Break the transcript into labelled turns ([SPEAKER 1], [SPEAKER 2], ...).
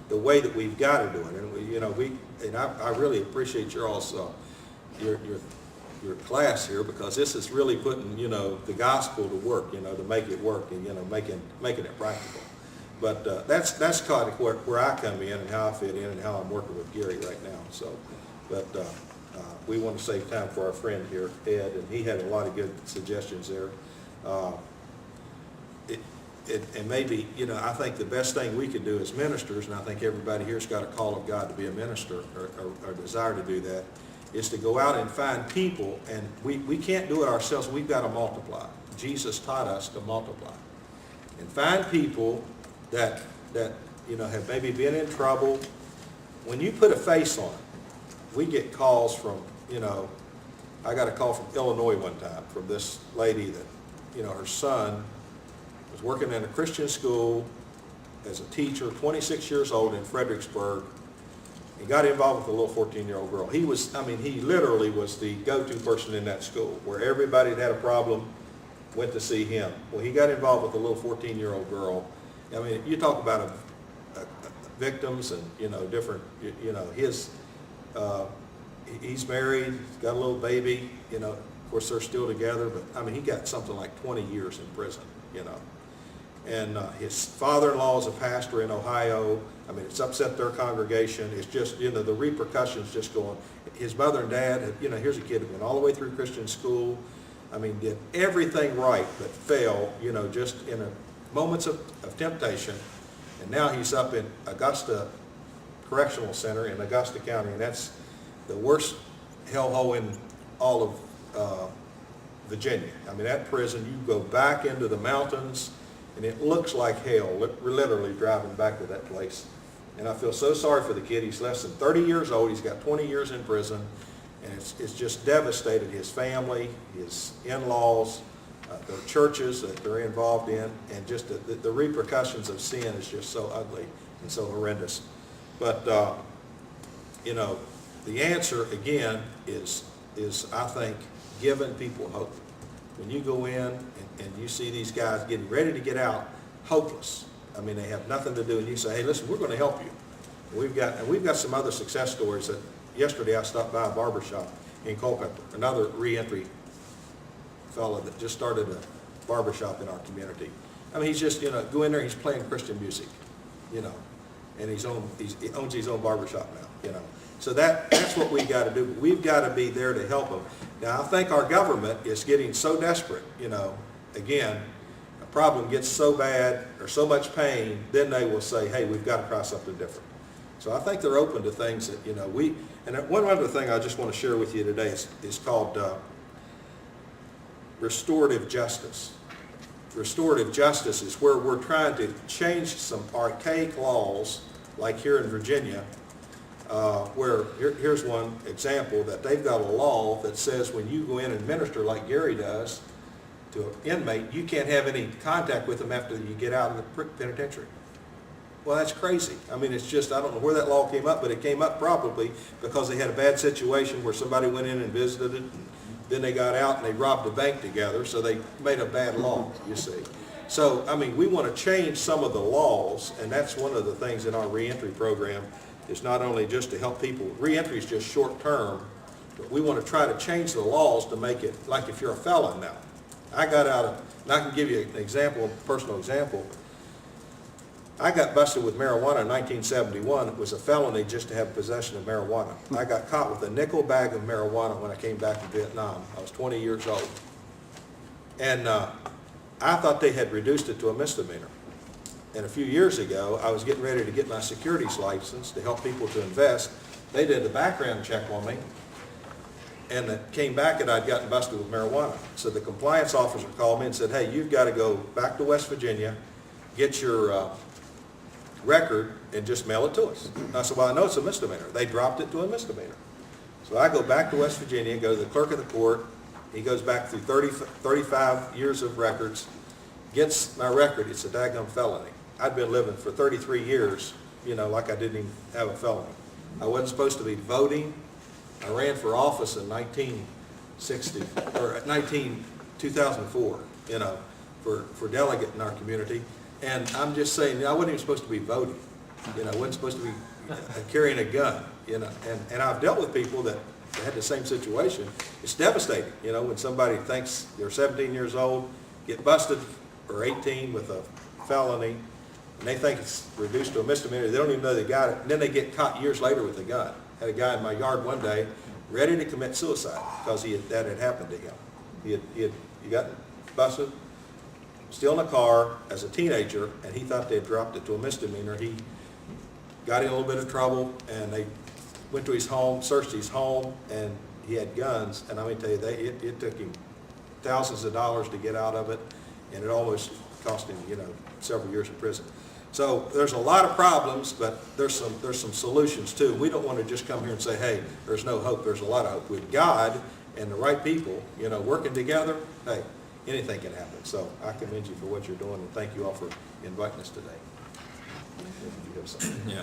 [SPEAKER 1] the way that we've got to do it. And I really appreciate your also your class here, because this is really putting, the gospel to work, to make it work, and, making it practical. But that's kind of where I come in and how I fit in and how I'm working with Gary right now. So, but we want to save time for our friend here, Ed, and he had a lot of good suggestions there. And maybe, I think the best thing we could do as ministers, and I think everybody here's got a call of God to be a minister, or desire to do that, is to go out and find people, and we can't do it ourselves. We've got to multiply. Jesus taught us to multiply. And find people that have maybe been in trouble. When you put a face on it, we get calls from, I got a call from Illinois one time from this lady that, her son was working in a Christian school as a teacher, 26 years old in Fredericksburg. He got involved with a little 14-year-old girl. He literally was the go-to person in that school, where everybody that had a problem went to see him. Well, he got involved with a little 14-year-old girl. You talk about victims and, different, he's married, he's got a little baby, of course they're still together, but he got something like 20 years in prison, And his father-in-law is a pastor in Ohio. It's upset their congregation. It's just, the repercussions just going. His mother and dad, here's a kid who went all the way through Christian school. Did everything right, but fell, just in moments of temptation. And now he's up in Augusta Correctional Center in Augusta County, and that's the worst hellhole in all of Virginia. That prison, you go back into the mountains, and it looks like hell. We're literally driving back to that place. And I feel so sorry for the kid. He's less than 30 years old. He's got 20 years in prison. And it's just devastated his family, his in-laws, the churches that they're involved in. And just the repercussions of sin is just so ugly and so horrendous. But, the answer, again, is I think, giving people hope. When you go in and you see these guys getting ready to get out, hopeless. They have nothing to do, and you say, hey, listen, we're going to help you. We've got some other success stories. That yesterday I stopped by a barbershop in Culpeper, another reentry fellow that just started a barbershop in our community. He's just, go in there, he's playing Christian music, and he owns his own barbershop now, So that's what we got to do. We've got to be there to help them. Now, I think our government is getting so desperate, again, a problem gets so bad or so much pain, then they will say, hey, we've got to try something different. So I think they're open to things that, and one other thing I just want to share with you today is called restorative justice. Restorative justice is where we're trying to change some archaic laws, like here in Virginia, where here's one example, that they've got a law that says when you go in and minister like Gary does to an inmate, you can't have any contact with them after you get out of the penitentiary. Well, that's crazy. It's just, I don't know where that law came up, but it came up probably because they had a bad situation where somebody went in and visited it, and then they got out and they robbed a bank together, so they made a bad law, you see. So, we want to change some of the laws, and that's one of the things in our reentry program. It's not only just to help people. Reentry is just short term, but we want to try to change the laws to make it like if you're a felon now. I got out of, and I can give you an example, a personal example. I got busted with marijuana in 1971. It was a felony just to have possession of marijuana. I got caught with a nickel bag of marijuana when I came back from Vietnam. I was 20 years old. And I thought they had reduced it to a misdemeanor. And a few years ago, I was getting ready to get my securities license to help people to invest. They did a background check on me, and it came back that I'd gotten busted with marijuana. So the compliance officer called me and said, hey, you've got to go back to West Virginia, get your record, and just mail it to us. And I said, well, I know it's a misdemeanor. They dropped it to a misdemeanor. So I go back to West Virginia, go to the clerk of the court. He goes back through 35 years of records, gets my record. It's a daggum felony. I'd been living for 33 years, like I didn't even have a felony. I wasn't supposed to be voting. I ran for office in 2004, for delegate in our community. And I'm just saying, I wasn't even supposed to be voting. You know, wasn't supposed to be carrying a gun, you know. And I've dealt with people that had the same situation. It's devastating, you know, when somebody thinks they're 17 years old, get busted, or 18 with a felony, and they think it's reduced to a misdemeanor. They don't even know they got it. And then they get caught years later with a gun. Had a guy in my yard one day ready to commit suicide because that had happened to him. He got busted, still in a car as a teenager, and he thought they'd dropped it to a misdemeanor. He got in a little bit of trouble, and they went to his home, searched his home, and he had guns. And I'm going to tell you, it took him thousands of dollars to get out of it, and it almost cost him, you know, several years in prison. So there's a lot of problems, but there's some solutions too. We don't want to just come here and say, hey, there's no hope. There's a lot of hope. With God and the right people, you know, working together, hey, anything can happen. So I commend you for what you're doing, and thank you all for inviting us today. You have something?
[SPEAKER 2] Yeah,